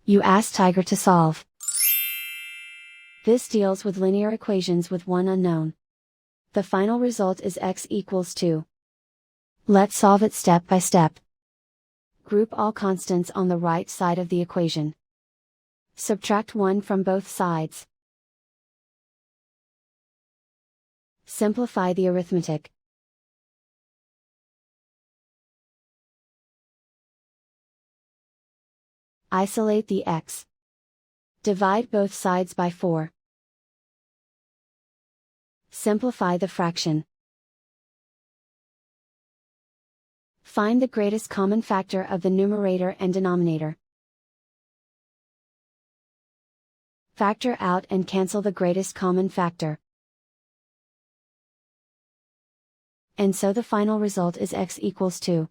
You ask Tiger to solve. This deals with linear equations with one unknown. The final result is x equals 2. Let's solve it step by step. Group all constants on the right side of the equation. Subtract 1 from both sides. Simplify the arithmetic. Isolate the x. Divide both sides by 4. Simplify the fraction. Find the greatest common factor of the numerator and denominator. Factor out and cancel the greatest common factor. And so the final result is x equals 2.